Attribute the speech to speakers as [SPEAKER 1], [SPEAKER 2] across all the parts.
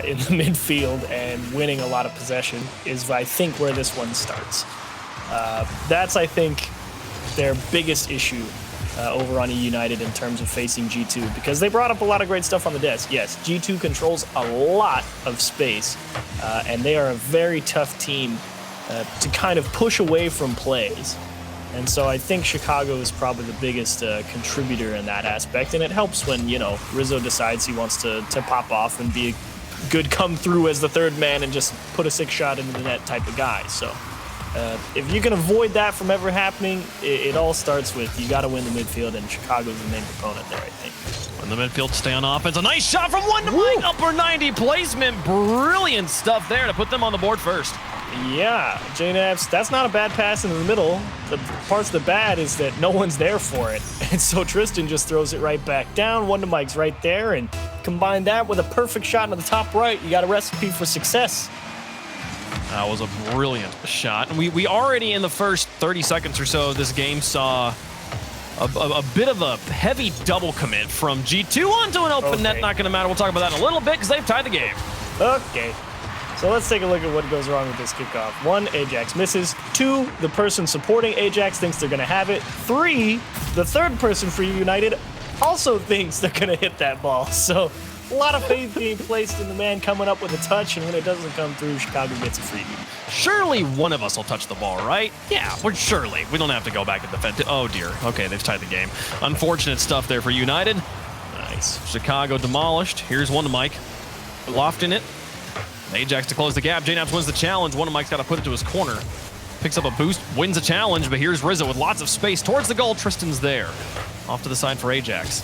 [SPEAKER 1] in the midfield and winning a lot of possession is, I think, where this one starts. That's, I think, their biggest issue over on eUnited in terms of facing G2, because they brought up a lot of great stuff on the desk. Yes, G2 controls a lot of space, and they are a very tough team to kind of push away from plays. And so I think Chicago is probably the biggest contributor in that aspect, and it helps when, you know, Rizzo decides he wants to pop off and be a good come through as the third man and just put a 6-shot into the net type of guy. So if you can avoid that from ever happening, it all starts with you got to win the midfield, and Chicago's the main proponent there, I think.
[SPEAKER 2] When the midfield stay on offense, a nice shot from one to Mike, upper 90 placement, brilliant stuff there to put them on the board first.
[SPEAKER 1] Yeah, JNAPS, that's not a bad pass into the middle. The parts of the bad is that no one's there for it. And so Tristan just throws it right back down. One to Mike's right there, and combine that with a perfect shot into the top right, you got a recipe for success.
[SPEAKER 2] That was a brilliant shot. And we already in the first 30 seconds or so of this game saw a bit of a heavy double commit from G2 onto an open net. Not going to matter. We'll talk about that in a little bit because they've tied the game.
[SPEAKER 1] Okay. So let's take a look at what goes wrong with this kickoff. 1, Ajax misses. 2, the person supporting Ajax thinks they're going to have it. 3, the third person for eUnited also thinks they're going to hit that ball. So a lot of faith being placed in the man coming up with a touch, and when it doesn't come through, Chicago gets a freebie.
[SPEAKER 2] Surely one of us will touch the ball, right? Yeah, we're surely. We don't have to go back and defend it. Oh, dear. Okay, they've tied the game. Unfortunate stuff there for United.
[SPEAKER 1] Nice.
[SPEAKER 2] Chicago demolished. Here's one to Mike. Lofting it. Ajax to close the gap. JNAPS wins the challenge. One of Mike's got to put it to his corner. Picks up a boost, wins a challenge, but here's Rizzo with lots of space towards the goal. Tristan's there. Off to the side for Ajax.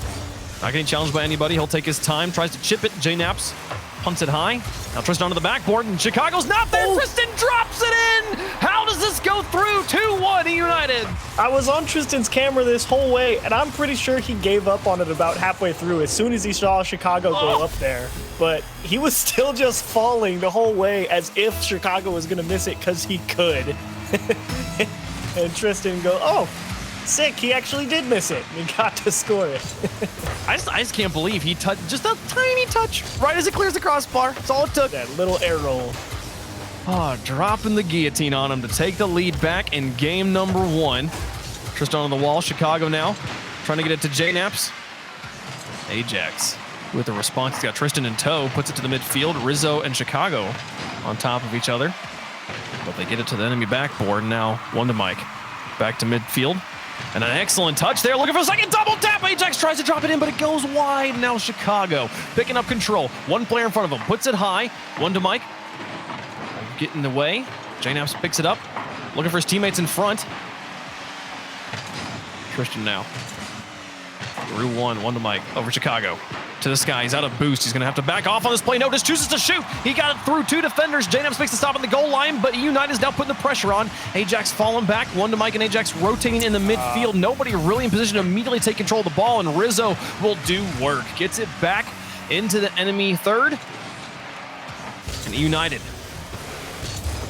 [SPEAKER 2] Not getting challenged by anybody. He'll take his time, tries to chip it. JNAPS punts it high. Now Tristan onto the backboard, and Chicago's not there. Tristan drops it in. How does this go through? 2-1 United.
[SPEAKER 1] I was on Tristan's camera this whole way, and I'm pretty sure he gave up on it about halfway through as soon as he saw Chicago go up there. But he was still just falling the whole way as if Chicago was going to miss it because he could. And Tristan goes, oh, sick, he actually did miss it. He got to score it.
[SPEAKER 2] I just can't believe he touched just a tiny touch right as it clears the crossbar. That's all it took.
[SPEAKER 1] That little air roll.
[SPEAKER 2] Oh, dropping the guillotine on him to take the lead back in game number 1. Tristan on the wall. Chicago now trying to get it to JNAPS. Ajax with the response. He's got Tristan in tow. Puts it to the midfield. Rizzo and Chicago on top of each other. But they get it to the enemy backboard. Now one to Mike. Back to midfield. And an excellent touch there. Looking for a second double tap. Ajax tries to drop it in, but it goes wide. Now Chicago picking up control. One player in front of him. Puts it high. One to Mike. Get in the way. JNAPS picks it up. Looking for his teammates in front. Tristan now. Through one to Mike. Over Chicago. To the sky. He's out of boost. He's going to have to back off on this play. No, just chooses to shoot. He got it through 2 defenders. JNAPS makes the stop on the goal line, but eUnited is now putting the pressure on. Ajax falling back. One to Mike, and Ajax rotating in the midfield. Nobody really in position to immediately take control of the ball, and Rizzo will do work. Gets it back into the enemy third. And eUnited.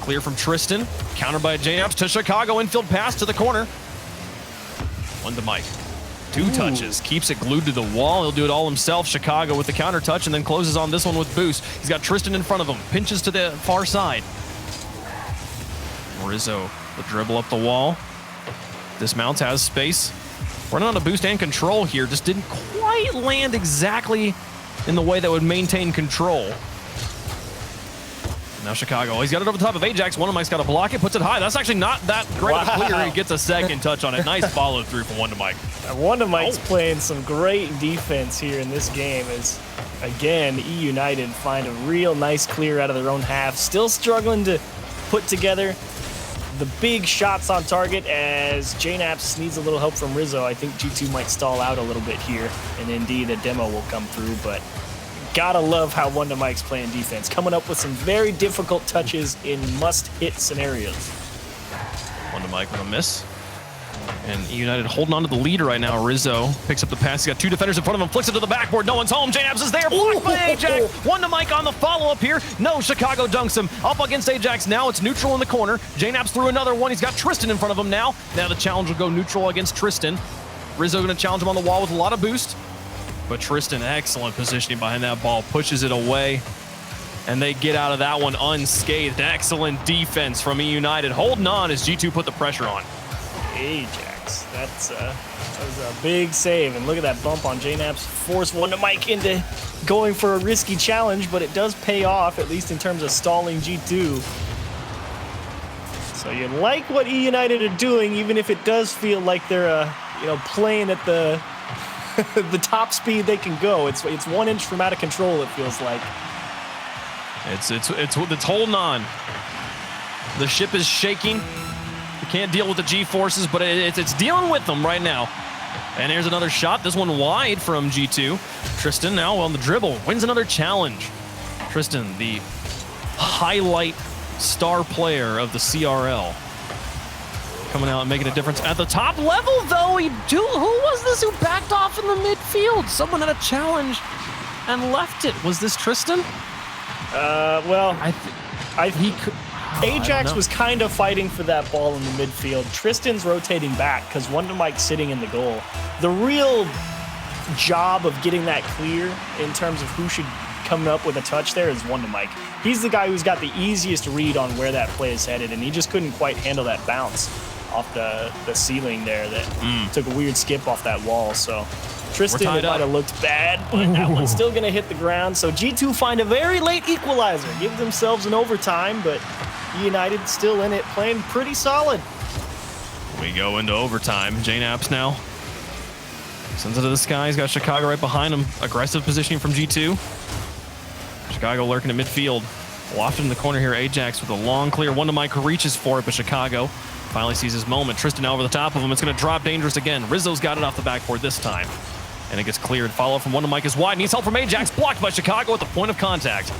[SPEAKER 2] Clear from Tristan. Countered by JNAPS to Chicago. Infield pass to the corner. One to Mike. 2 touches. Keeps it glued to the wall. He'll do it all himself. Chicago with the counter touch and then closes on this one with boost. He's got Tristan in front of him. Pinches to the far side. Rizzo, the dribble up the wall. Dismounts, has space. Running on a boost and control here. Just didn't quite land exactly in the way that would maintain control. Now Chicago, he's got it over the top of Ajax. One of Mike's got to block it, puts it high. That's actually not that great of a clear. He gets a second touch on it. Nice follow through from One to Mike.
[SPEAKER 1] One to Mike's playing some great defense here in this game as, again, eUnited find a real nice clear out of their own half. Still struggling to put together the big shots on target as JNAPS needs a little help from Rizzo. I think G2 might stall out a little bit here, and indeed a demo will come through, but gotta love how One to Mike's playing defense, coming up with some very difficult touches in must-hit scenarios.
[SPEAKER 2] One to Mike with a miss. And eUnited holding on to the lead right now. Rizzo picks up the pass. He's got 2 defenders in front of him. Flicks it to the backboard. No one's home. JNAPS is there. Blocked by Ajax. One to Mike on the follow-up here. No, Chicago dunks him. Up against Ajax now. It's neutral in the corner. JNAPS threw another one. He's got Tristan in front of him now. Now the challenge will go neutral against Tristan. Rizzo going to challenge him on the wall with a lot of boost. But Tristan, excellent positioning behind that ball. Pushes it away. and they get out of that one unscathed. Excellent defense from eUnited, holding on as G2 put the pressure on.
[SPEAKER 1] Ajax, that was a big save, and look at that bump on JNAPS. Force Wonder Mike into going for a risky challenge, but it does pay off, at least in terms of stalling G2. So you like what eUnited are doing, even if it does feel like they're playing at the the top speed they can go. It's 1 inch from out of control, it feels like.
[SPEAKER 2] It's holding on. The ship is shaking. You can't deal with the G-forces, but it's dealing with them right now. And here's another shot. This one wide from G2. Tristan now on the dribble wins another challenge. Tristan, the highlight star player of the CRL, coming out and making a difference at the top level, though. Who was this who backed off in the midfield? Someone had a challenge and left it. Was this Tristan?
[SPEAKER 1] Ajax was kind of fighting for that ball in the midfield. Tristan's rotating back because Wonder Mike's sitting in the goal. The real job of getting that clear in terms of who should come up with a touch there is Wonder Mike. He's the guy who's got the easiest read on where that play is headed, and he just couldn't quite handle that bounce off the ceiling there that took a weird skip off that wall. So Tristan, it might have looked bad, but that one's still going to hit the ground. So G2 find a very late equalizer, give themselves an overtime, but eUnited still in it, playing pretty solid.
[SPEAKER 2] We go into overtime. JNAPS now sends it to the sky. He's got Chicago right behind him. Aggressive positioning from G2. Chicago lurking at midfield. Lofted in the corner here, Ajax with a long clear. Wonder Mike reaches for it, but Chicago finally sees his moment. Tristan now over the top of him. It's going to drop dangerous again. Rizzo's got it off the backboard this time. And it gets cleared. Follow from Wonder Mike is wide. Needs help from Ajax. Blocked by Chicago at the point of contact.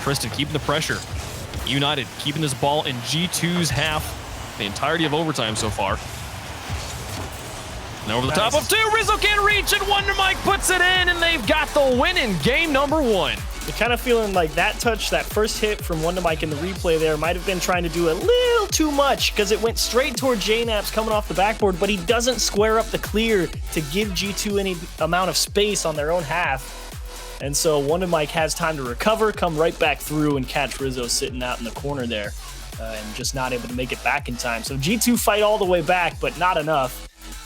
[SPEAKER 2] Tristan keeping the pressure. United keeping this ball in G2's half the entirety of overtime so far. And over the top of 2. Rizzo can't reach, and Wonder Mike puts it in, and they've got the win in game number 1.
[SPEAKER 1] You're kind of feeling like that touch, that first hit from Wonder Mike in the replay there might have been trying to do a little too much because it went straight toward JNAPS coming off the backboard, but he doesn't square up the clear to give G2 any amount of space on their own half. And so Wonder Mike has time to recover, come right back through, and catch Rizzo sitting out in the corner there and just not able to make it back in time. So G2 fight all the way back, but not enough.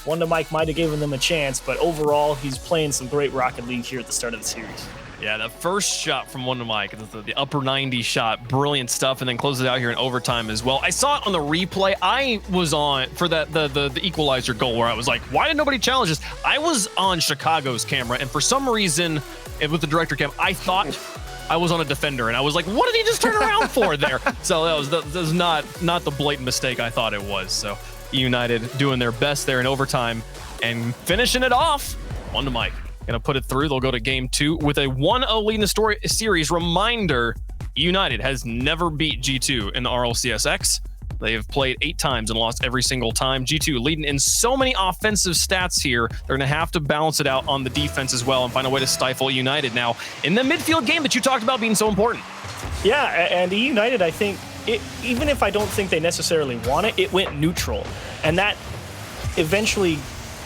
[SPEAKER 1] Wonder Mike might have given them a chance, but overall, he's playing some great Rocket League here at the start of the series.
[SPEAKER 2] Yeah, the first shot from Wonder Mike, the upper 90 shot, brilliant stuff, and then closes it out here in overtime as well. I saw it on the replay. I was on for the equalizer goal where I was like, why did nobody challenge this? I was on Chicago's camera, and for some reason, with the director cam, I thought I was on a defender, and I was like, what did he just turn around for there? So that was not the blatant mistake I thought it was. So eUnited doing their best there in overtime and finishing it off. Wonder Mike gonna put it through. They'll go to game 2 with a 1-0 lead in the series. Reminder, eUnited has never beat G2 in the RLCS X. They have played 8 times and lost every single time. G2 leading in so many offensive stats here. They're going to have to balance it out on the defense as well and find a way to stifle eUnited now in the midfield game that you talked about being so important.
[SPEAKER 1] Yeah, and eUnited, I think, even if I don't think they necessarily want it, it went neutral. And that eventually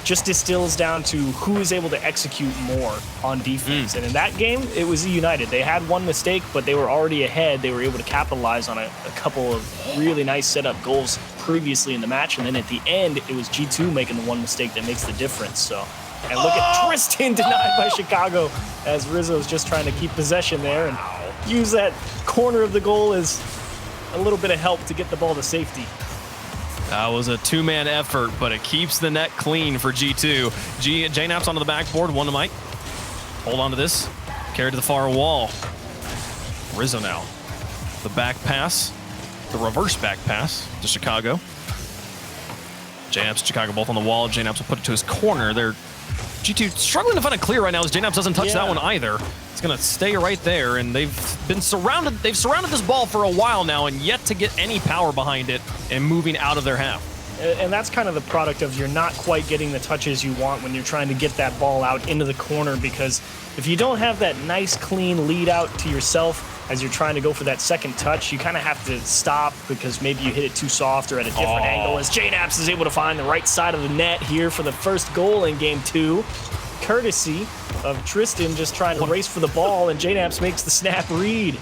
[SPEAKER 1] just distills down to who is able to execute more on defense. And in that game, it was eUnited. They had one mistake, but they were already ahead. They were able to capitalize on a couple of really nice setup goals previously in the match. And then at the end, it was G2 making the one mistake that makes the difference. So, and look at Tristan denied by Chicago as Rizzo's just trying to keep possession there and use that corner of the goal as a little bit of help to get the ball to safety.
[SPEAKER 2] That was a 2-man effort, but it keeps the net clean for G2. JNAPS onto the backboard. Wonder Mike. Hold on to this. Carried to the far wall. Rizzo now. The back pass. The reverse back pass to Chicago. JNAPS and Chicago both on the wall. JNAPS will put it to his corner. They're G2 struggling to find a clear right now as JNAPS doesn't touch that one either. It's going to stay right there, and they've been surrounded. They've surrounded this ball for a while now and yet to get any power behind it and moving out of their half.
[SPEAKER 1] And that's kind of the product of you're not quite getting the touches you want when you're trying to get that ball out into the corner, because if you don't have that nice, clean lead out to yourself as you're trying to go for that second touch, you kind of have to stop because maybe you hit it too soft or at a different angle, as JNAPS is able to find the right side of the net here for the first goal in game 2. Courtesy of Tristan just trying to race for the ball, and JNAPS makes the snap read.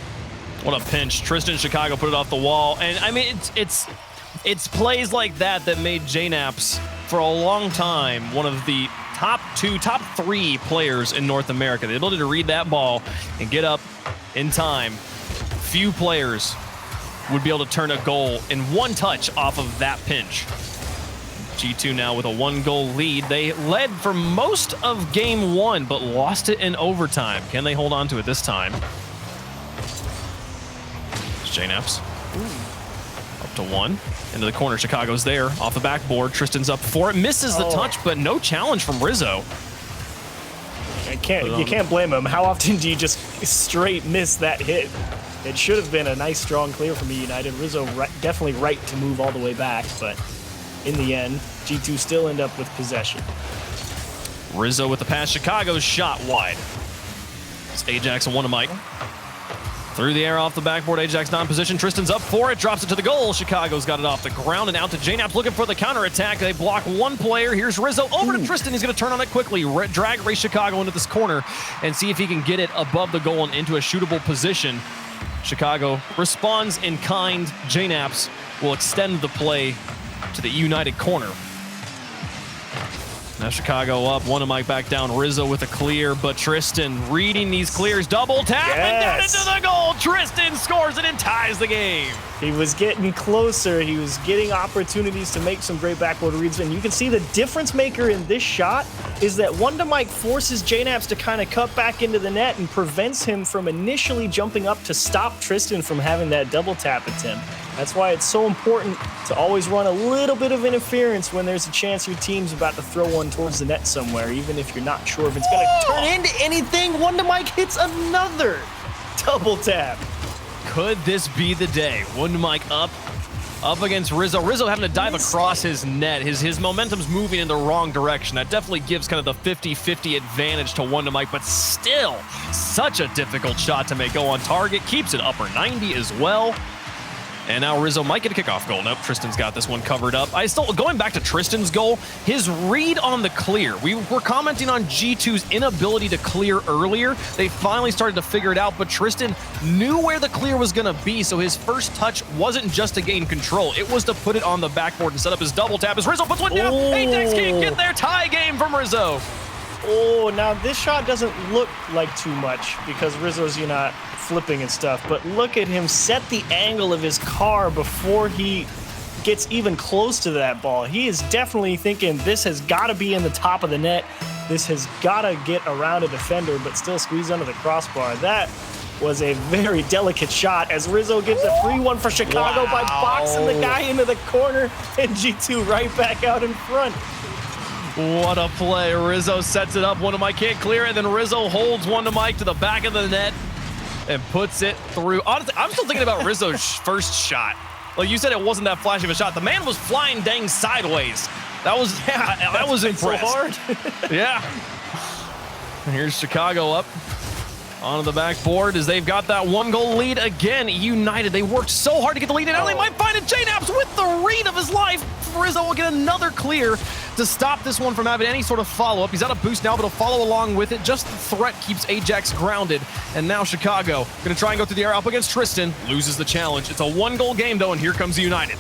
[SPEAKER 2] What a pinch. Tristan Chicago put it off the wall. And I mean, it's plays like that that made JNAPS for a long time one of the top 3 players in North America. The ability to read that ball and get up in time. Few players would be able to turn a goal in one touch off of that pinch. G2 now with a 1-goal lead. They led for most of game 1, but lost it in overtime. Can they hold on to it this time? It's JNAPS. Up to 1. Into the corner. Chicago's there. Off the backboard. Tristan's up for it. Misses the touch, but no challenge from Rizzo.
[SPEAKER 1] You can't blame him. How often do you just straight miss that hit? It should have been a nice, strong clear from eUnited. Rizzo definitely right to move all the way back, but in the end, G2 still end up with possession.
[SPEAKER 2] Rizzo with the pass. Chicago's shot wide. It's Ajax and Mike. Through the air off the backboard. Ajax not in position. Tristan's up for it. Drops it to the goal. Chicago's got it off the ground and out to JNAPS looking for the counterattack. They block one player. Here's Rizzo over to Tristan. He's going to turn on it quickly. Drag race Chicago into this corner and see if he can get it above the goal and into a shootable position. Chicago responds in kind. JNAPS will extend the play to the eUnited corner. Now Chicago up, Mike back down, Rizzo with a clear, but Tristan reading these clears, double tap and down into the goal. Tristan scores it and ties the game.
[SPEAKER 1] He was getting closer. He was getting opportunities to make some great backboard reads, and you can see the difference maker in this shot is that Mike forces JNAPS to kind of cut back into the net and prevents him from initially jumping up to stop Tristan from having that double tap attempt. That's why it's so important to always run a little bit of interference when there's a chance your team's about to throw one towards the net somewhere, even if you're not sure if it's going to turn into anything. Mike hits another double tap.
[SPEAKER 2] Could this be the day? Mike up against Rizzo. Rizzo having to dive across his net. His momentum's moving in the wrong direction. That definitely gives kind of the 50-50 advantage to Mike, but still such a difficult shot to make. Go on target, keeps it upper 90 as well. And now Rizzo might get a kickoff goal. Nope, Tristan's got this one covered up. Going back to Tristan's goal, his read on the clear. We were commenting on G2's inability to clear earlier. They finally started to figure it out, but Tristan knew where the clear was going to be, so his first touch wasn't just to gain control. It was to put it on the backboard and set up his double tap as Rizzo puts one down. Ajax can't get there. Tie game from Rizzo.
[SPEAKER 1] Oh, now this shot doesn't look like too much because Rizzo's, flipping and stuff, but look at him set the angle of his car before he gets even close to that ball. He is definitely thinking this has got to be in the top of the net. This has got to get around a defender, but still squeeze under the crossbar. That was a very delicate shot as Rizzo gives a 3-1 for Chicago by boxing the guy into the corner and G2 right back out in front.
[SPEAKER 2] What a play. Rizzo sets it up. Mike can't clear it. Then Rizzo holds Mike to the back of the net and puts it through. Honestly, I'm still thinking about Rizzo's first shot. Like you said, it wasn't that flashy of a shot. The man was flying dang sideways. That was impressive.
[SPEAKER 1] So hard.
[SPEAKER 2] Yeah. And here's Chicago up onto the backboard as they've got that 1-goal lead again. eUnited, they worked so hard to get the lead, and now they might find it. JNAPS with the read of his life. Rizzo will get another clear to stop this one from having any sort of follow-up. He's out of boost now, but he'll follow along with it. Just the threat keeps Ajax grounded. And now Chicago going to try and go through the air up against Tristan. Loses the challenge. It's a 1-goal game, though, and here comes eUnited.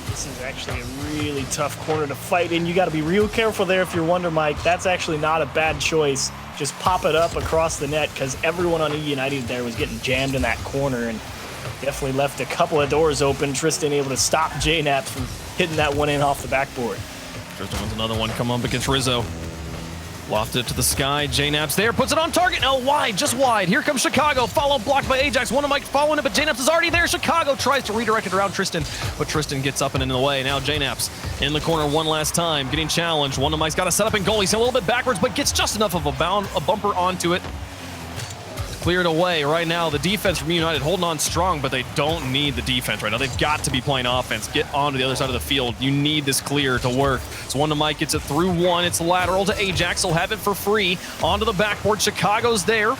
[SPEAKER 1] This is actually a really tough corner to fight in. You got to be real careful there if you're Mike. That's actually not a bad choice. Just pop it up across the net because everyone on eUnited there was getting jammed in that corner and definitely left a couple of doors open. Tristan able to stop JNAPS from hitting that one in off the backboard.
[SPEAKER 2] Tristan wants another one come up against Rizzo. Lofted it to the sky. JNAPS there, puts it on target. No, wide, just wide. Here comes Chicago. Follow blocked by Ajax. Mike following it, but JNAPS is already there. Chicago tries to redirect it around Tristan, but Tristan gets up and in the way. Now JNAPS in the corner one last time, getting challenged. Mike's got to set up in goal. He's a little bit backwards, but gets just enough of a bumper onto it. Cleared away right now. The defense from eUnited holding on strong, but they don't need the defense right now. They've got to be playing offense. Get onto the other side of the field. You need this clear to work. So Mike gets it through one. It's lateral to Ajax. He'll have it for free. Onto the backboard. Chicago's there.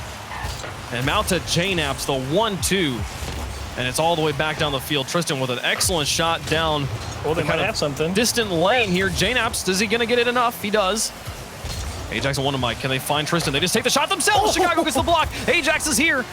[SPEAKER 2] And out to JNAPS, the 1-2. And it's all the way back down the field. Tristan with an excellent shot down.
[SPEAKER 1] Well, they might have something.
[SPEAKER 2] Distant lane here. JNAPS, is he going to get it enough? He does. Ajax and Mike. Can they find Tristan? They just take the shot themselves. Chicago gets the block. Ajax is here.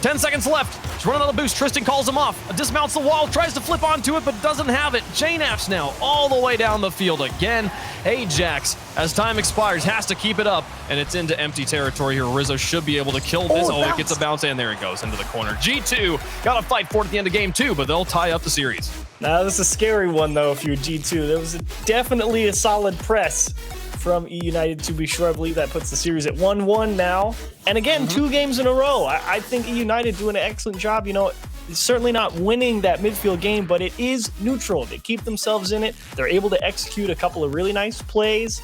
[SPEAKER 2] 10 seconds left. He's running on a boost. Tristan calls him off. Dismounts the wall, tries to flip onto it, but doesn't have it. JNAP's now all the way down the field again. Ajax, as time expires, has to keep it up, and it's into empty territory here. Rizzo should be able to kill this. Oh, it gets a bounce, and there it goes into the corner. G2 got to fight for it at the end of game 2, but they'll tie up the series.
[SPEAKER 1] Now, this is a scary one, though, if you're G2. There was definitely a solid press from eUnited, to be sure. I believe that puts the series at 1-1 now. And again, 2 games in a row. I think eUnited doing an excellent job. You know, certainly not winning that midfield game, but it is neutral. They keep themselves in it. They're able to execute a couple of really nice plays,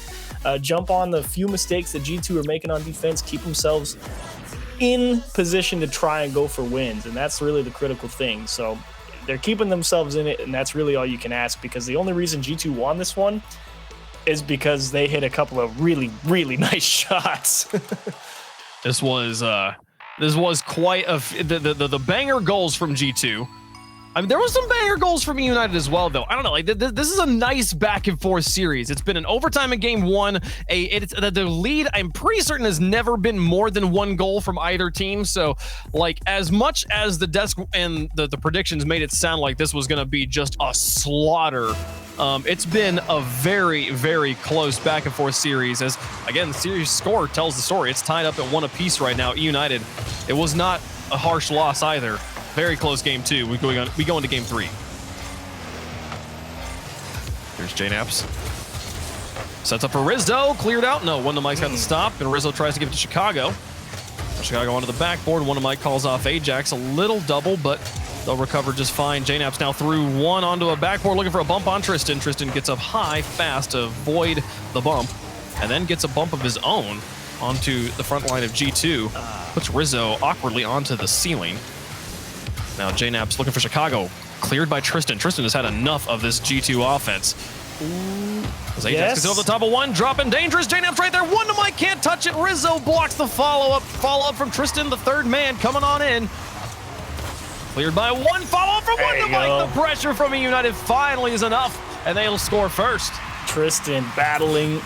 [SPEAKER 1] jump on the few mistakes that G2 are making on defense, keep themselves in position to try and go for wins. And that's really the critical thing. So they're keeping themselves in it, and that's really all you can ask, because the only reason G2 won this one is because they hit a couple of really, really nice shots.
[SPEAKER 2] This was quite the banger goals from G2. I mean, there was some banger goals from eUnited as well, though. I don't know, like this is a nice back and forth series. It's been an overtime in game 1. The lead, I'm pretty certain, has never been more than 1 goal from either team. So, like, as much as the desk and the predictions made it sound like this was going to be just a slaughter, it's been a very, very close back and forth series. As again, the series score tells the story. It's tied up at 1 apiece right now. eUnited, it was not a harsh loss either. Very close game 2. We go into game 3. Here's JNAPS. Sets up for Rizzo. Cleared out. No, Wonder Mike's got the stop, and Rizzo tries to give it to Chicago. Chicago onto the backboard. Wonder Mike calls off Ajax. A little double, but they'll recover just fine. JNAPS now through 1 onto a backboard, looking for a bump on Tristan. Tristan gets up high, fast to avoid the bump, and then gets a bump of his own onto the front line of G2. Puts Rizzo awkwardly onto the ceiling. Now JNAP's looking for Chicago. Cleared by Tristan. Tristan has had enough of this G2 offense. As Ajax gets over the top of 1, dropping dangerous. JNAP's right there. Wonder Mike can't touch it. Rizzo blocks the follow-up. Follow-up from Tristan, the third man coming on in. Cleared by 1. Follow-up from Wonder Mike. The pressure from eUnited finally is enough, and they'll score first.
[SPEAKER 1] Tristan battling,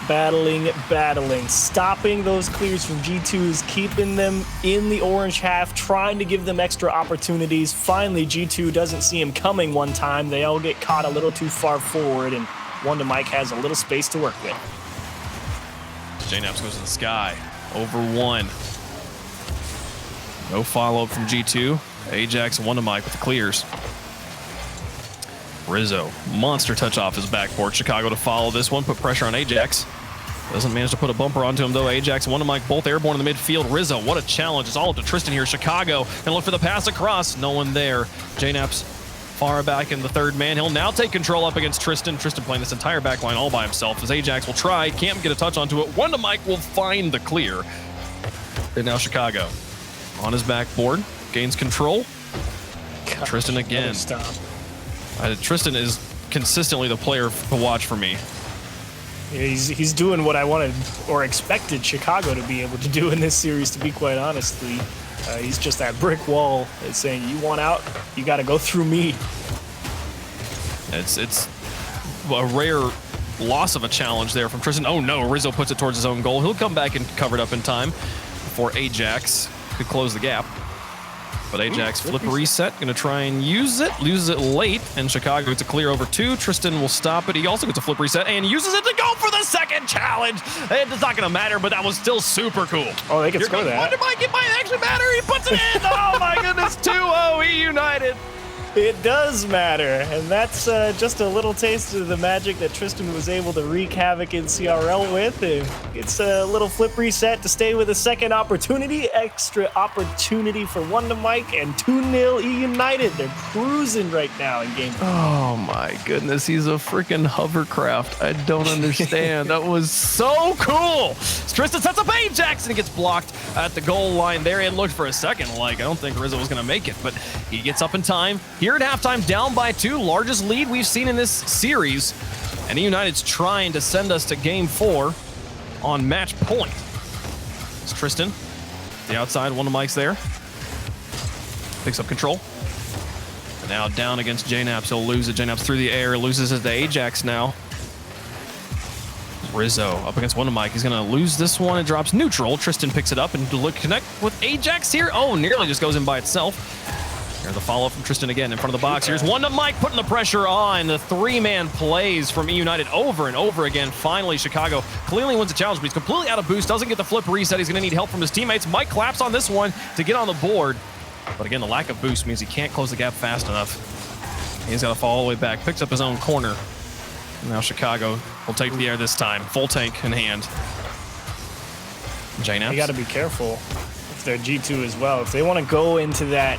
[SPEAKER 1] stopping those clears from G2s, keeping them in the orange half, trying to give them extra opportunities. Finally, G2 doesn't see him coming one time. They all get caught a little too far forward, and Wonder Mike has a little space to work with.
[SPEAKER 2] JNAPS goes to the sky, over 1. No follow-up from G2. Ajax and Wonder Mike with the clears. Rizzo, monster touch off his backboard. Chicago to follow this one, put pressure on Ajax. Doesn't manage to put a bumper onto him, though. Ajax and Wonder Mike both airborne in the midfield. Rizzo, what a challenge. It's all up to Tristan here. Chicago gonna look for the pass across. No one there. JNAP's far back in the third man. He'll now take control up against Tristan. Tristan playing this entire back line all by himself, as Ajax will try. Can't get a touch onto it. Wonder Mike will find the clear. And now Chicago on his backboard. Gains control.
[SPEAKER 1] Gosh,
[SPEAKER 2] Tristan again. Tristan is consistently the player to watch for me.
[SPEAKER 1] Yeah, he's doing what I wanted or expected Chicago to be able to do in this series, to be quite honestly. He's just that brick wall that's saying, you want out, you got to go through me.
[SPEAKER 2] It's a rare loss of a challenge there from Tristan. Oh no, Rizzo puts it towards his own goal. He'll come back and cover it up in time before Ajax could close the gap. But Ajax flip reset, going to try and use it, loses it late, and Chicago gets a clear over 2. Tristan will stop it. He also gets a flip reset and uses it to go for the second challenge. It's not going to matter, but that was still super cool.
[SPEAKER 1] Oh, they can score that.
[SPEAKER 2] Wonder Mike, it might actually matter. He puts it in. Oh my goodness, 2-0 eUnited.
[SPEAKER 1] It does matter, and that's just a little taste of the magic that Tristan was able to wreak havoc in CRL with. It's a little flip reset to stay with a second opportunity, extra opportunity for Wonder Mike, and 2-0 eUnited. They're cruising right now in game 3.
[SPEAKER 2] Oh my goodness, he's a freaking hovercraft. I don't understand. That was so cool. Tristan sets up Ajax, and he gets blocked at the goal line there, and looked for a second like I don't think Rizzo was going to make it, but he gets up in time. Here at halftime, down by 2, largest lead we've seen in this series. And eUnited's trying to send us to game 4 on match point. It's Tristan, the outside, Wonder Mike's there. Picks up control. And now down against JNAPS, he'll lose it. JNAPS through the air, loses it to Ajax now. Rizzo up against Wonder Mike. He's going to lose this one. It drops neutral. Tristan picks it up and connect with Ajax here. Oh, nearly just goes in by itself. Here's the follow from Tristan again in front of the box. Here's Wonder Mike putting the pressure on. The three-man plays from eUnited over and over again. Finally, Chicago clearly wins the challenge, but he's completely out of boost. Doesn't get the flip reset. He's going to need help from his teammates. Mike claps on this one to get on the board. But again, the lack of boost means he can't close the gap fast enough. He's got to fall all the way back. Picks up his own corner. Now Chicago will take the air this time. Full tank in hand. JNaps.
[SPEAKER 1] You got to be careful if they're G2 as well. If they want to go into that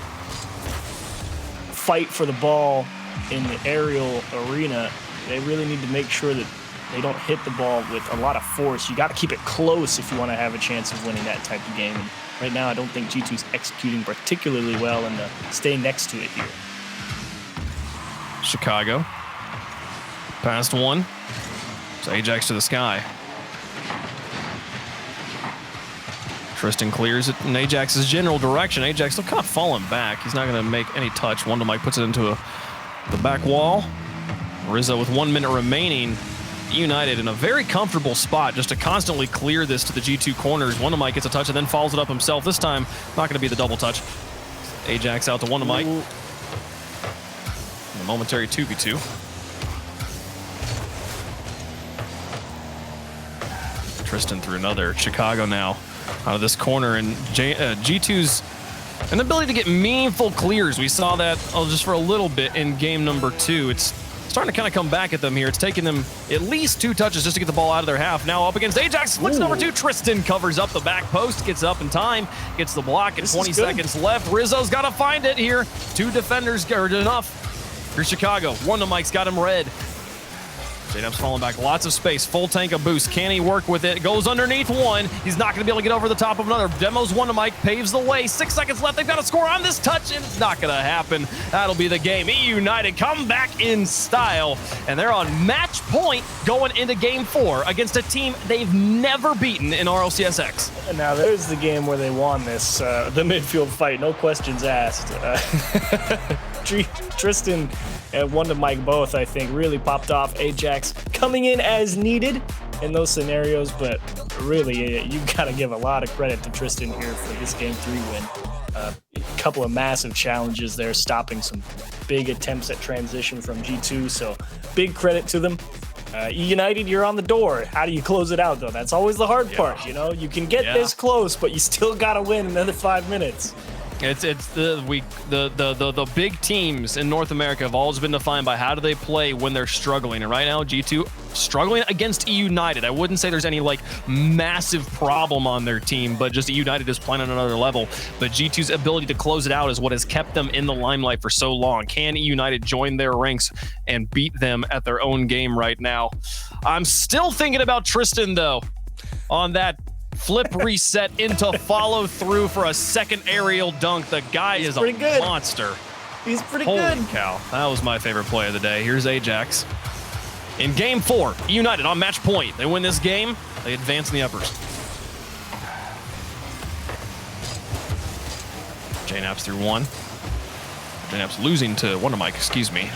[SPEAKER 1] fight for the ball in the aerial arena, they really need to make sure that they don't hit the ball with a lot of force. You got to keep it close if you want to have a chance of winning that type of game. And right now, I don't think G2's executing particularly well and stay next to it here.
[SPEAKER 2] Chicago. Past one. So Ajax to the sky. Tristan clears it in Ajax's general direction. Ajax still kind of falling back. He's not going to make any touch. Wonder Mike puts it into the back wall. Rizzo with 1 minute remaining. eUnited in a very comfortable spot just to constantly clear this to the G2 corners. Wonder Mike gets a touch and then follows it up himself. This time, not going to be the double touch. Ajax out to Wonder Mike. A momentary 2v2. Tristan through another. Chicago now out of this corner, and G2's an ability to get meaningful clears. We saw that just for a little bit in game number 2. It's starting to kind of come back at them here. It's taking them at least 2 touches just to get the ball out of their half. Now up against Ajax, flicks number 2. Tristan covers up the back post, gets up in time, gets the block, and 20 seconds left. Rizzo's got to find it here. 2 defenders are enough. Here's Chicago. Wonder Mike's got him red. JNaps falling back, lots of space, full tank of boost. Can he work with it? Goes underneath one. He's not going to be able to get over the top of another. Demos Wonder Mike, paves the way. 6 seconds left. They've got to score on this touch, and it's not going to happen. That'll be the game. eUnited come back in style, and they're on match point going into game 4 against a team they've never beaten in RLCS X.
[SPEAKER 1] Now, there's the game where they won this, the midfield fight, no questions asked. Tristan and Wonder Mike both, I think, really popped off. Ajax coming in as needed in those scenarios, but really, you got to give a lot of credit to Tristan here for this Game 3 win. A couple of massive challenges there, stopping some big attempts at transition from G2, so big credit to them. eUnited, you're on the door. How do you close it out, though? That's always the hard part, you know? You can get this close, but you still got to win another 5 minutes.
[SPEAKER 2] It's the big teams in North America have always been defined by how do they play when they're struggling. And right now, G2 struggling against eUnited. I wouldn't say there's any like massive problem on their team, but just eUnited is playing on another level. But G2's ability to close it out is what has kept them in the limelight for so long. Can eUnited join their ranks and beat them at their own game right now? I'm still thinking about Tristan though, on that flip reset into follow through for a second aerial dunk. The guy is a monster.
[SPEAKER 1] He's pretty good.
[SPEAKER 2] Holy cow. That was my favorite play of the day. Here's Ajax. In game 4, eUnited on match point. They win this game, they advance in the uppers. JNaps through 1. JNaps losing to Wonder Mike,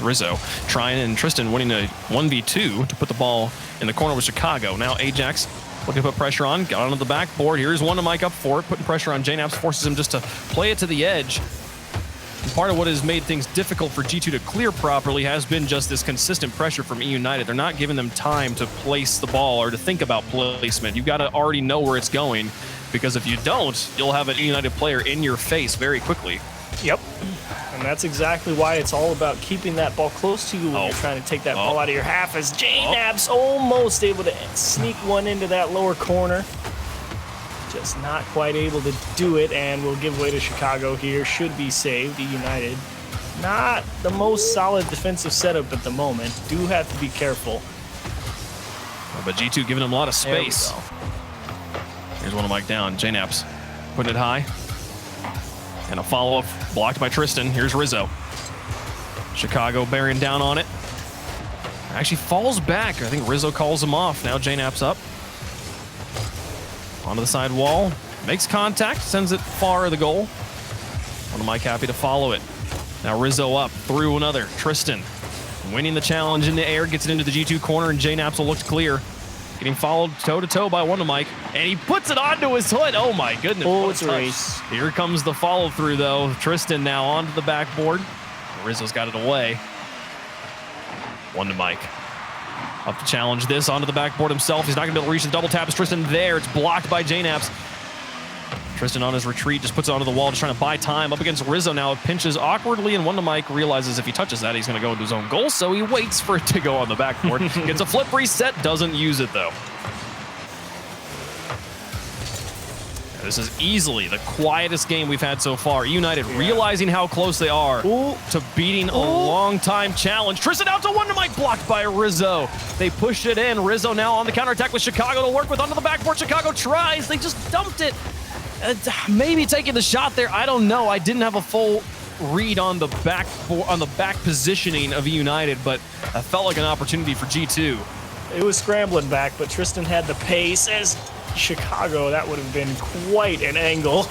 [SPEAKER 2] Rizzo. Trying and Tristan winning a 1v2 to put the ball in the corner with Chicago. Now Ajax looking to put pressure on, got onto the backboard. Here's Wonder Mike up for it, putting pressure on JNaps, forces him just to play it to the edge. And part of what has made things difficult for G2 to clear properly has been just this consistent pressure from eUnited. They're not giving them time to place the ball or to think about placement. You've got to already know where it's going, because if you don't, you'll have an eUnited player in your face very quickly.
[SPEAKER 1] Yep. And that's exactly why it's all about keeping that ball close to you when you're trying to take that ball out of your half, as JNaps almost able to sneak one into that lower corner. Just not quite able to do it, and will give way to Chicago here. Should be saved. eUnited, not the most solid defensive setup at the moment. Do have to be careful.
[SPEAKER 2] But G2 giving them a lot of space. Here's Wonder Mike down. JNaps putting it high. And a follow-up blocked by Tristan. Here's Rizzo. Chicago bearing down on it. Actually falls back. I think Rizzo calls him off. Now JNaps up. Onto the side wall. Makes contact. Sends it far of the goal. Wonder Mike happy to follow it. Now Rizzo up through another. Tristan winning the challenge in the air. Gets it into the G2 corner, and JNaps will look clear. getting followed toe-to-toe by Wonder Mike, and he puts it onto his hood. Oh my goodness.
[SPEAKER 1] Oh, it's a race.
[SPEAKER 2] Here comes the follow-through, though. Tristan now onto the backboard. Rizzo's got it away. Wonder Mike up to challenge this onto the backboard himself. He's not going to be able to reach the double tap. Is Tristan there? It's blocked by JNaps. Tristan on his retreat just puts it onto the wall, just trying to buy time. Up against Rizzo now, it pinches awkwardly, and Wonder Mike realizes if he touches that, he's going to go into his own goal, so he waits for it to go on the backboard. Gets a flip reset, doesn't use it, though. This is easily the quietest game we've had so far. eUnited realizing how close they are to beating a long-time challenge. Tristan out to Wonder Mike, blocked by Rizzo. They pushed it in. Rizzo now on the counterattack with Chicago to work with onto the backboard. Chicago tries. They just dumped it. Maybe taking the shot there. I don't know. I didn't have a full read on the back positioning of eUnited, but that felt like an opportunity for G2.
[SPEAKER 1] It was scrambling back, but Tristan had the pace. As Chicago, that would have been quite an angle.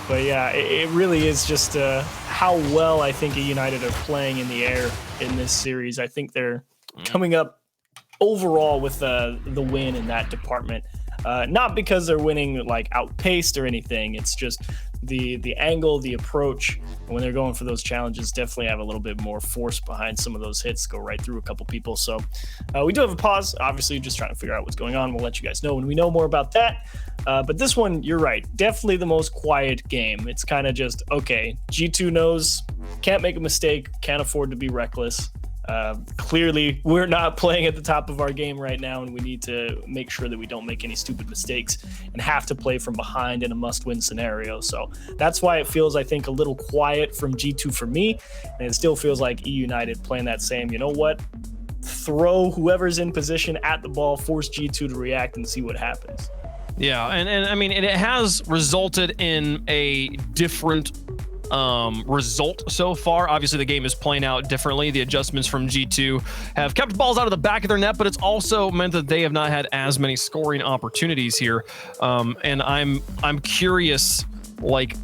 [SPEAKER 1] But yeah, it really is just how well I think eUnited are playing in the air in this series. I think they're coming up overall with the win in that department. Not because they're winning like outpaced or anything. It's just the angle, the approach, when they're going for those challenges, definitely have a little bit more force behind some of those hits, go right through a couple people. So we do have a pause, obviously, just trying to figure out what's going on. We'll let you guys know when we know more about that. But this one, you're right, definitely the most quiet game. It's kind of just, okay, G2 knows, can't make a mistake, can't afford to be reckless. Clearly, we're not playing at the top of our game right now, and we need to make sure that we don't make any stupid mistakes and have to play from behind in a must-win scenario. So that's why it feels, I think, a little quiet from G2 for me, and it still feels like eUnited playing that same, you know what, throw whoever's in position at the ball, force G2 to react and see what happens.
[SPEAKER 2] Yeah, and I mean, it has resulted in a different result so far. Obviously, the game is playing out differently. The adjustments from G2 have kept balls out of the back of their net, but it's also meant that they have not had as many scoring opportunities here. And I'm curious, like,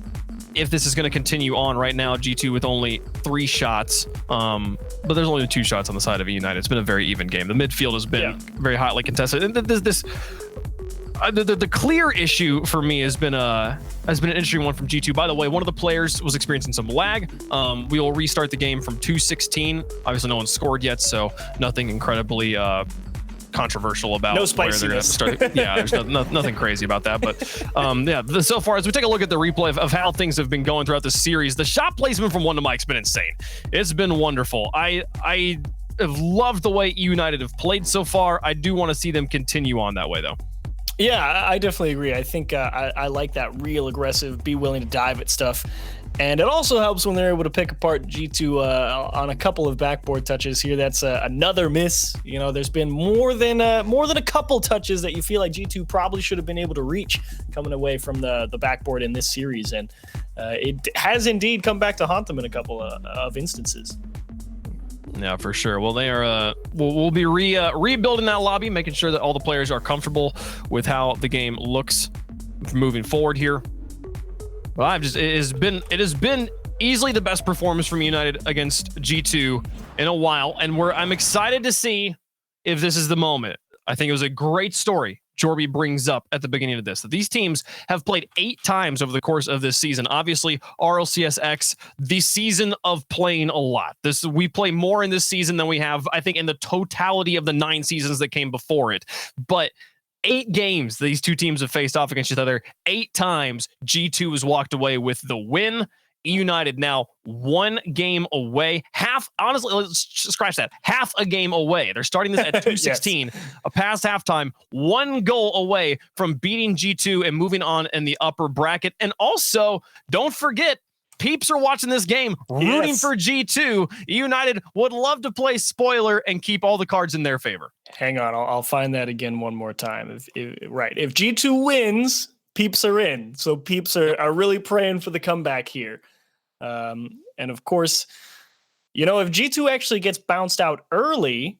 [SPEAKER 2] if this is going to continue on. Right now, G2 with only 3 shots, but there's only 2 shots on the side of eUnited. It's been a very even game. The midfield has been very hotly contested. And the clear issue for me has been an interesting one from G2. By the way, one of the players was experiencing some lag. We will restart the game from 2:16. Obviously, no one's scored yet, so nothing incredibly controversial about
[SPEAKER 1] no
[SPEAKER 2] where they're going to start. Yeah, there's nothing crazy about that. But so far, as we take a look at the replay of how things have been going throughout the series, the shot placement from Wonder Mike's been insane. It's been wonderful. I have loved the way eUnited have played so far. I do want to see them continue on that way, though.
[SPEAKER 1] Yeah, I definitely agree. I think I like that real aggressive, be willing to dive at stuff. And it also helps when they're able to pick apart G2 on a couple of backboard touches here. That's another miss. You know, there's been more than a couple touches that you feel like G2 probably should have been able to reach coming away from the backboard in this series. And it has indeed come back to haunt them in a couple of instances.
[SPEAKER 2] Yeah, for sure. Well, they are. We'll be rebuilding that lobby, making sure that all the players are comfortable with how the game looks moving forward here. But it has been easily the best performance from eUnited against G2 in a while, and I'm excited to see if this is the moment. I think it was a great story Jorby brings up at the beginning of this, that these teams have played 8 times over the course of this season. Obviously, RLCS X, the season of playing a lot. We play more in this season than we have, I think, in the totality of the 9 seasons that came before it. But 8 games these two teams have faced off against each other. 8 times G2 has walked away with the win. eUnited now 1 game away. Honestly, let's scratch that. Half a game away. They're starting this at 2:16, past halftime, 1 goal away from beating G2 and moving on in the upper bracket. And also, don't forget, peeps are watching this game, rooting for G2. eUnited would love to play spoiler and keep all the cards in their favor.
[SPEAKER 1] Hang on, I'll find that again one more time. If G2 wins, peeps are in. So peeps are really praying for the comeback here. And of course, you know, if G2 actually gets bounced out early,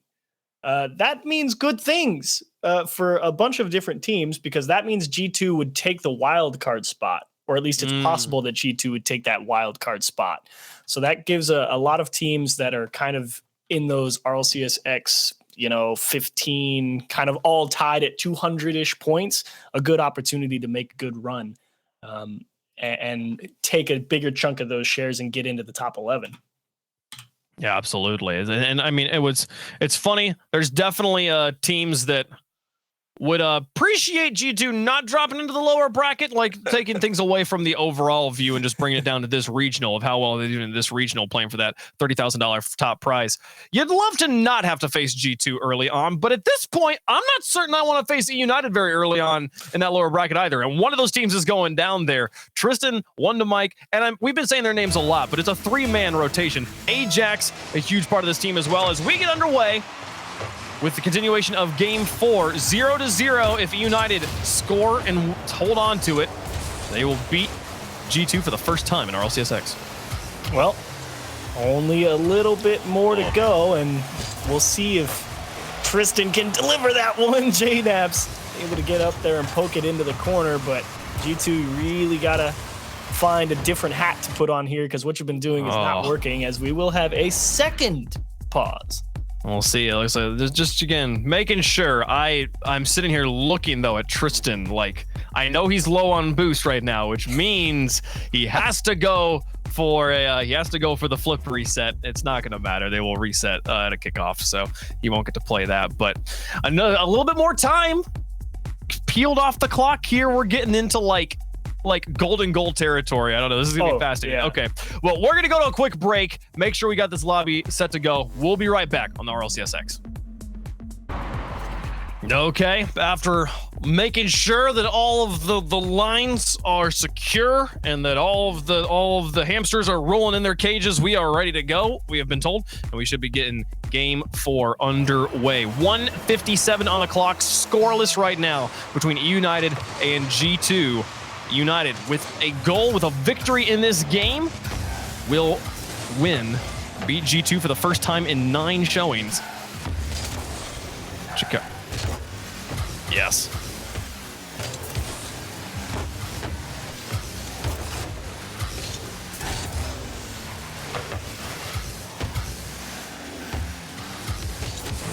[SPEAKER 1] that means good things for a bunch of different teams, because that means G2 would take the wild card spot, or at least it's possible that G2 would take that wild card spot. So that gives a lot of teams that are kind of in those RLCS X, 15, kind of all tied at 200-ish points, a good opportunity to make a good run and take a bigger chunk of those shares and get into the top 11.
[SPEAKER 2] Yeah, absolutely. And I mean, it's funny. There's definitely teams that would appreciate G2 not dropping into the lower bracket, like taking things away from the overall view and just bringing it down to this regional of how well they do in this regional, playing for that $30,000 top prize. You'd love to not have to face G2 early on, but at this point, I'm not certain I want to face eUnited very early on in that lower bracket either. And one of those teams is going down there. Tristan, Wonder Mike, and we've been saying their names a lot, but it's a 3-man rotation. Ajax, a huge part of this team as well, as we get underway with the continuation of Game 4, 0-0. If eUnited score and hold on to it, they will beat G2 for the first time in RLCS X.
[SPEAKER 1] Well, only a little bit more to go, and we'll see if Tristan can deliver that one. JNap's able to get up there and poke it into the corner, but G2 really got to find a different hat to put on here, because what you've been doing is not working, as we will have a second pause.
[SPEAKER 2] We'll see. It looks like just again making sure. I'm sitting here looking though at Tristan. Like, I know he's low on boost right now, which means he has to go for the flip reset. It's not going to matter. They will reset at a kickoff, so he won't get to play that. But a little bit more time peeled off the clock here. We're getting into like golden goal territory. I don't know. This is going to be fascinating. Yeah. Okay. Well, we're going to go to a quick break. Make sure we got this lobby set to go. We'll be right back on the RLCS X. Okay. After making sure that all of the lines are secure and that all of the hamsters are rolling in their cages, we are ready to go. We have been told, and we should be getting Game 4 underway. 1:57 on the clock, scoreless right now between eUnited and G2. United with a goal, with a victory in this game, will beat G2 for the first time in 9 showings. Yes.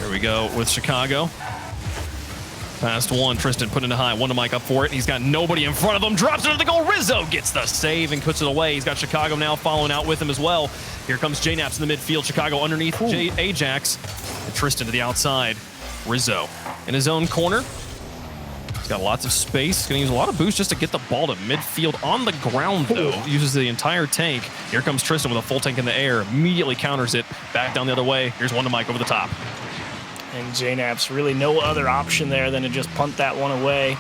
[SPEAKER 2] Here we go with Chicago. Past one, Tristan put it high. Wonder Mike up for it. He's got nobody in front of him. Drops it to the goal. Rizzo gets the save and puts it away. He's got Chicago now following out with him as well. Here comes JNaps in the midfield. Chicago underneath Ajax. And Tristan to the outside. Rizzo in his own corner. He's got lots of space. He's going to use a lot of boost just to get the ball to midfield. On the ground, though, uses the entire tank. Here comes Tristan with a full tank in the air. Immediately counters it. Back down the other way. Here's Wonder Mike over the top.
[SPEAKER 1] And JNap's really no other option there than to just punt that one away.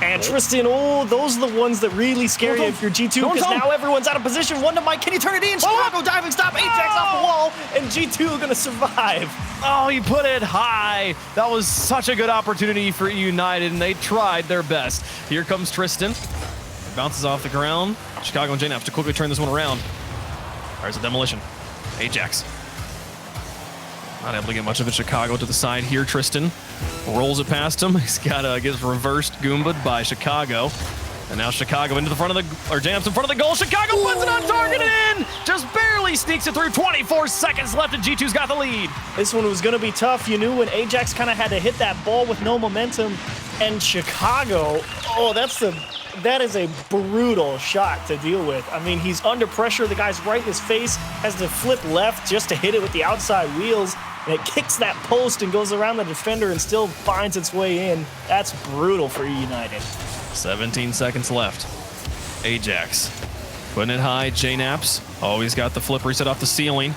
[SPEAKER 1] And Tristan, those are the ones that really scare you if you're G2, because now everyone's out of position. Wonder Mike, can you turn it in? Chicago diving stop, Ajax off the wall, and G2 are going to survive.
[SPEAKER 2] Oh, he put it high. That was such a good opportunity for eUnited, and they tried their best. Here comes Tristan. Bounces off the ground. Chicago and JNaps to quickly turn this one around. There's a demolition. Ajax. Not able to get much of it. Chicago to the side here. Tristan rolls it past him. He's gets reversed Goomba'd by Chicago. And now Chicago into the front of JNaps in front of the goal. Chicago puts it on target and in! Just barely sneaks it through. 24 seconds left and G2's got the lead.
[SPEAKER 1] This one was going to be tough. You knew when Ajax kind of had to hit that ball with no momentum. And Chicago, that is a brutal shot to deal with. I mean, he's under pressure. The guy's right in his face, has to flip left just to hit it with the outside wheels. And it kicks that post and goes around the defender and still finds its way in. That's brutal for eUnited.
[SPEAKER 2] 17 seconds left. Ajax putting it high. JNaps. Oh, he's got the flip reset off the ceiling.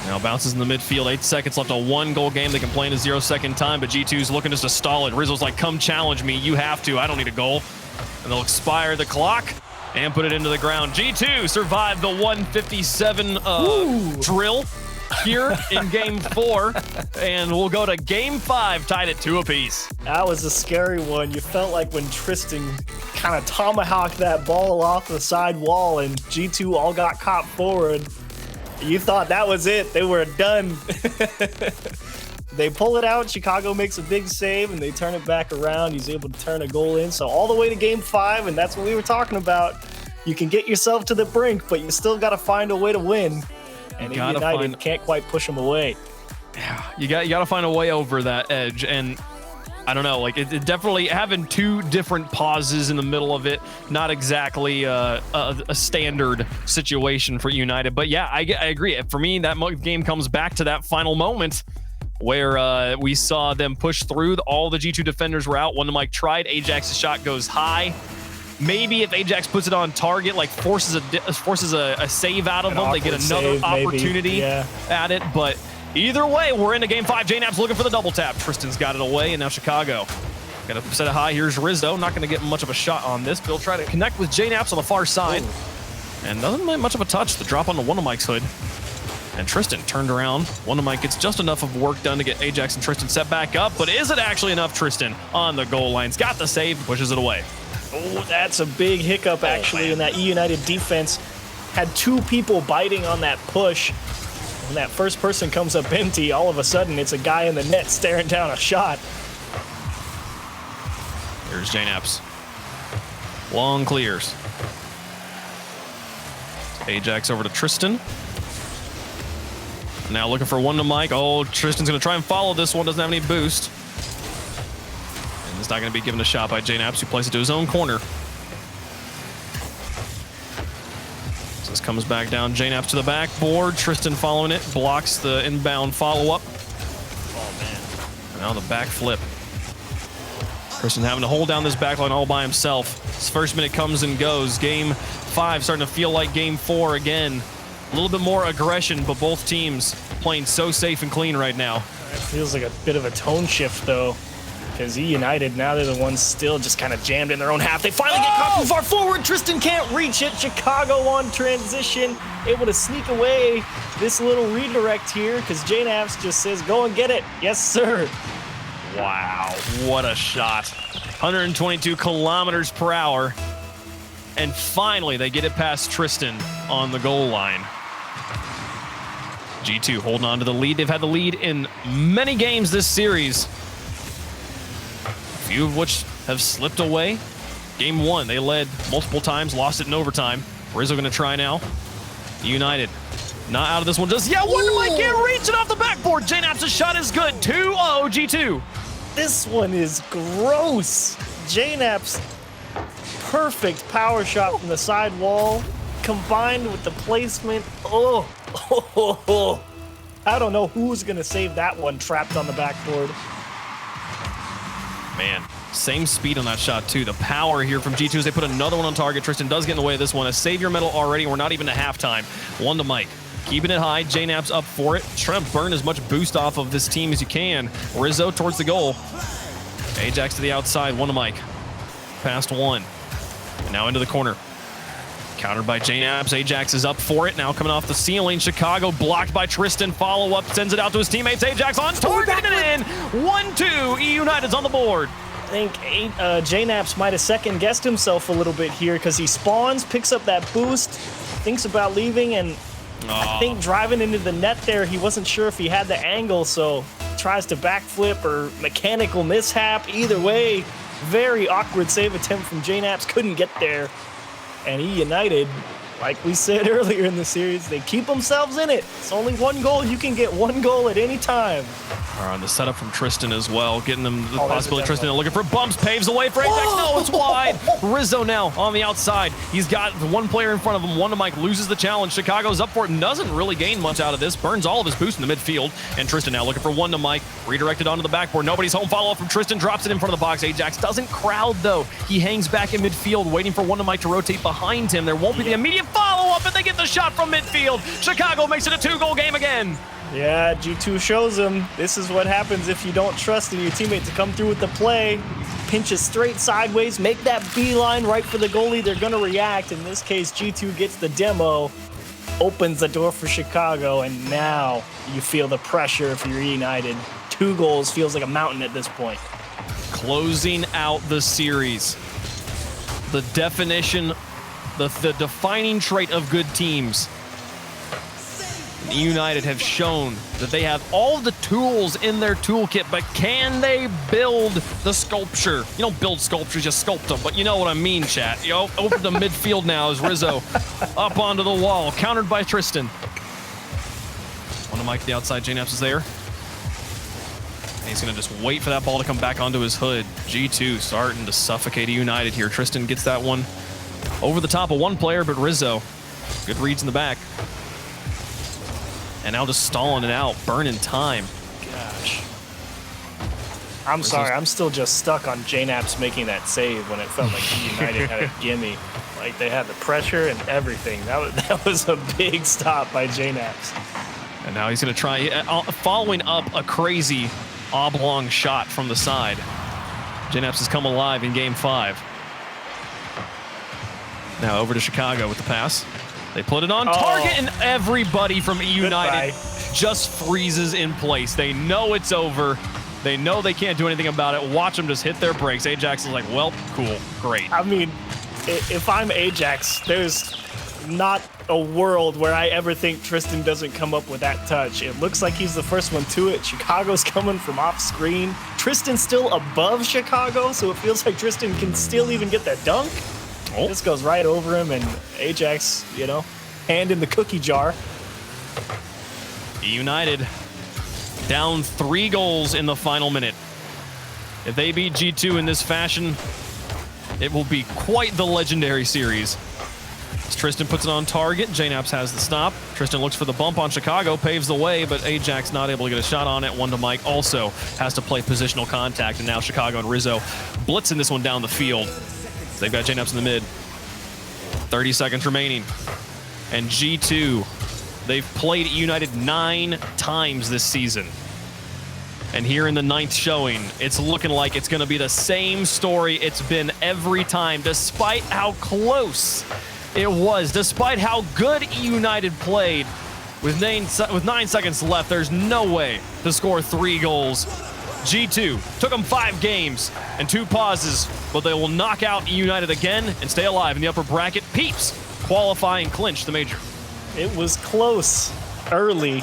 [SPEAKER 2] Now bounces in the midfield. 8 seconds left. A 1-goal game. They can play in a 0-second time, but G2's looking just to stall it. Rizzo's like, come challenge me. You have to. I don't need a goal. And they'll expire the clock and put it into the ground. G2 survived the 1:57 drill here in Game 4, and we'll go to Game 5, tied at 2 apiece.
[SPEAKER 1] That was a scary one. You felt like when Tristan kind of tomahawked that ball off the side wall and G2 all got caught forward, you thought that was it. They were done. They pull it out. Chicago makes a big save, and they turn it back around. He's able to turn a goal in. So all the way to Game 5, and that's what we were talking about. You can get yourself to the brink, but you still got to find a way to win. And eUnited can't quite push them away.
[SPEAKER 2] You got to find a way over that edge, and I don't know, like it definitely having two different pauses in the middle of it, not exactly a standard situation for United. But yeah, I agree. For me, that game comes back to that final moment where we saw them push through. All the G2 defenders were out. Wonder Mike tried. Ajax's shot goes high. Maybe if Ajax puts it on target, like forces a save out of them, they get another opportunity at it. But either way, we're into game 5. JNAP's looking for the double tap. Tristan's got it away, and now Chicago got to set it high. Here's Rizzo. Not going to get much of a shot on this. They'll try to connect with JNAP's on the far side. Ooh. And doesn't make much of a touch. The drop onto Wonder Mike's hood. And Tristan turned around. Wonder Mike gets just enough of work done to get Ajax and Tristan set back up. But is it actually enough? Tristan on the goal line's got the save, pushes it away.
[SPEAKER 1] Oh, that's a big hiccup, actually, in that eUnited defense. Had 2 people biting on that push. When that first person comes up empty, all of a sudden it's a guy in the net staring down a shot.
[SPEAKER 2] Here's JNAP's. Long clears. Ajax over to Tristan. Now looking for Wonder Mike. Oh, Tristan's going to try and follow this one. Doesn't have any boost. It's not going to be given a shot by JNAP's, who plays it to his own corner. So this comes back down. JNAP's to the backboard. Tristan following it. Blocks the inbound follow-up. Oh, man. And now the back flip. Tristan having to hold down this backline all by himself. His first minute comes and goes. Game 5 starting to feel like game 4 again. A little bit more aggression, but both teams playing so safe and clean right now.
[SPEAKER 1] It feels like a bit of a tone shift, though. Because eUnited, now they're the ones still just kind of jammed in their own half. They finally get caught too far forward. Tristan can't reach it. Chicago on transition, able to sneak away this little redirect here because JNAP's just says, go and get it. Yes, sir.
[SPEAKER 2] Wow, what a shot. 122 kilometers per hour. And finally, they get it past Tristan on the goal line. G2 holding on to the lead. They've had the lead in many games this series. Few of which have slipped away. Game 1, they led multiple times, lost it in overtime. Rizzo gonna try now. United, not out of this one just yet. Wonder Mike can't reach it off the backboard. JNAP's shot is good. 2-0 G2.
[SPEAKER 1] This one is gross. JNAP's perfect power shot from the side wall combined with the placement. Oh. I don't know who's gonna save that one trapped on the backboard.
[SPEAKER 2] Man, same speed on that shot, too. The power here from G2 as they put another one on target. Tristan does get in the way of this one. A savior medal already. We're not even to halftime. One to Mike. Keeping it high. JNAP's up for it. Trying to burn as much boost off of this team as you can. Rizzo towards the goal. Ajax to the outside. One to Mike. Past one. And now into the corner. Countered by JNAP's. Ajax is up for it. Now coming off the ceiling. Chicago blocked by Tristan. Follow-up. Sends it out to his teammates. Ajax on target and in. 1-2. eUnited's on the board.
[SPEAKER 1] I think JNAP's might have second-guessed himself a little bit here because he spawns, picks up that boost, thinks about leaving, and I think driving into the net there, he wasn't sure if he had the angle, so tries to backflip or mechanical mishap. Either way, very awkward save attempt from JNAP's. Couldn't get there. And eUnited, like we said earlier in the series, they keep themselves in it. It's only one goal. You can get one goal at any time.
[SPEAKER 2] All right, the setup from Tristan as well, getting them the possibility. Tristan looking for bumps, paves the way for Ajax. No, it's wide. Rizzo now on the outside. He's got one player in front of him. One to Mike loses the challenge. Chicago's up for it and doesn't really gain much out of this. Burns all of his boost in the midfield. And Tristan now looking for one to Mike. Redirected onto the backboard. Nobody's home. Follow-up from Tristan. Drops it in front of the box. Ajax doesn't crowd, though. He hangs back in midfield, waiting for one to Mike to rotate behind him. There won't be the immediate follow-up, and they get the shot from midfield. Chicago makes it a 2-goal game again.
[SPEAKER 1] Yeah, G2 shows them this is what happens if you don't trust in your teammate to come through with the play. Pinches straight sideways, make that beeline right for the goalie. They're going to react. In this case, G2 gets the demo, opens the door for Chicago, and now you feel the pressure if you're United. 2 goals feels like a mountain at this point.
[SPEAKER 2] Closing out the series. The definition, the defining trait of good teams. United have shown that they have all the tools in their toolkit, but can they build the sculpture? You don't build sculptures, you sculpt them, but you know what I mean, chat. You know, open to midfield now as Rizzo up onto the wall, countered by Tristan. One to Mike, the outside, JNAP's is there. He's going to just wait for that ball to come back onto his hood. G2 starting to suffocate eUnited here. Tristan gets that one over the top of one player, but Rizzo, good reads in the back. And now just stalling it out, burning time.
[SPEAKER 1] Gosh. I'm sorry, I'm still just stuck on JNAPS making that save when it felt like eUnited had a gimme. Like they had the pressure and everything. That was a big stop by JNAPS.
[SPEAKER 2] And now he's going to try, following up a crazy oblong shot from the side. JNAPS has come alive in game 5. Now over to Chicago with the pass. They put it on target, and everybody from eUnited just freezes in place. They know it's over. They know they can't do anything about it. Watch them just hit their brakes. Ajax is like, well, cool, great.
[SPEAKER 1] I mean, if I'm Ajax, there's not a world where I ever think Tristan doesn't come up with that touch. It looks like he's the first one to it. Chicago's coming from off screen. Tristan's still above Chicago, so it feels like Tristan can still even get that dunk. Oh. This goes right over him, and Ajax, you know, hand in the cookie jar.
[SPEAKER 2] eUnited down 3 goals in the final minute. If they beat G2 in this fashion, it will be quite the legendary series. As Tristan puts it on target, JNAPS has the stop. Tristan looks for the bump on Chicago, paves the way, but Ajax not able to get a shot on it. One to Mike also has to play positional contact, and now Chicago and Rizzo blitzing this one down the field. They've got JNAPS in the mid. 30 seconds remaining. And G2, they've played eUnited 9 times this season. And here in the 9th showing, it's looking like it's going to be the same story it's been every time, despite how close it was, despite how good eUnited played. With 9 seconds left, there's no way to score 3 goals. G2 took them 5 games and 2 pauses, but they will knock out eUnited again and stay alive in the upper bracket. Peeps qualify and clinch the major.
[SPEAKER 1] It was close early.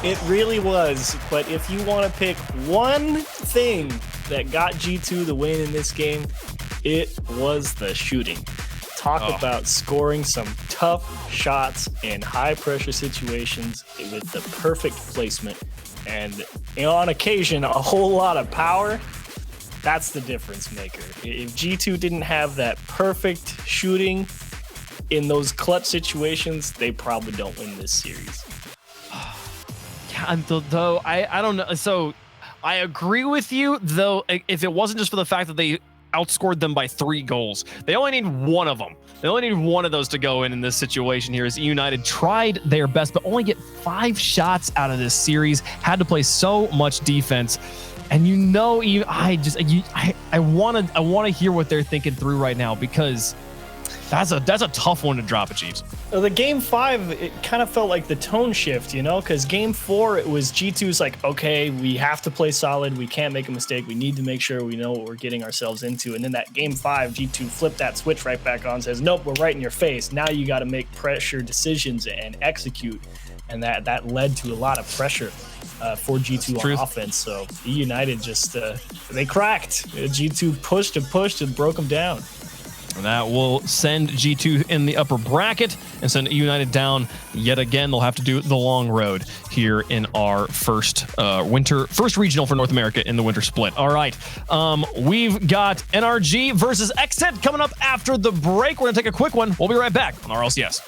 [SPEAKER 1] It really was. But if you want to pick one thing that got G2 the win in this game, it was the shooting. Talk about scoring some tough shots in high-pressure situations with the perfect placement. And you know, on occasion, a whole lot of power. That's the difference maker. If G2 didn't have that perfect shooting in those clutch situations, they probably don't win this series.
[SPEAKER 2] Yeah, though I don't know. So I agree with you, though. If it wasn't just for the fact that they outscored them by 3 goals, they only need one of them. They only need one of those to go in this situation here, as eUnited tried their best, but only get 5 shots out of this series, had to play so much defense. And you know, I want to hear what they're thinking through right now, because that's a tough one to drop at Chiefs.
[SPEAKER 1] The game 5, it kind of felt like the tone shift, you know, because game 4, it was G2's like, okay, we have to play solid. We can't make a mistake. We need to make sure we know what we're getting ourselves into. And then that game 5, G2 flipped that switch right back on, says, nope, we're right in your face. Now you got to make pressure decisions and execute. And that led to a lot of pressure for G2 on offense. So eUnited just, they cracked. G2 pushed and pushed and broke them down.
[SPEAKER 2] That will send G2 in the upper bracket and send eUnited down yet again. They'll have to do the long road here in our first regional for North America in the winter split. All right, we've got NRG versus Xted coming up after the break. We're gonna take a quick one. We'll be right back on RLCS.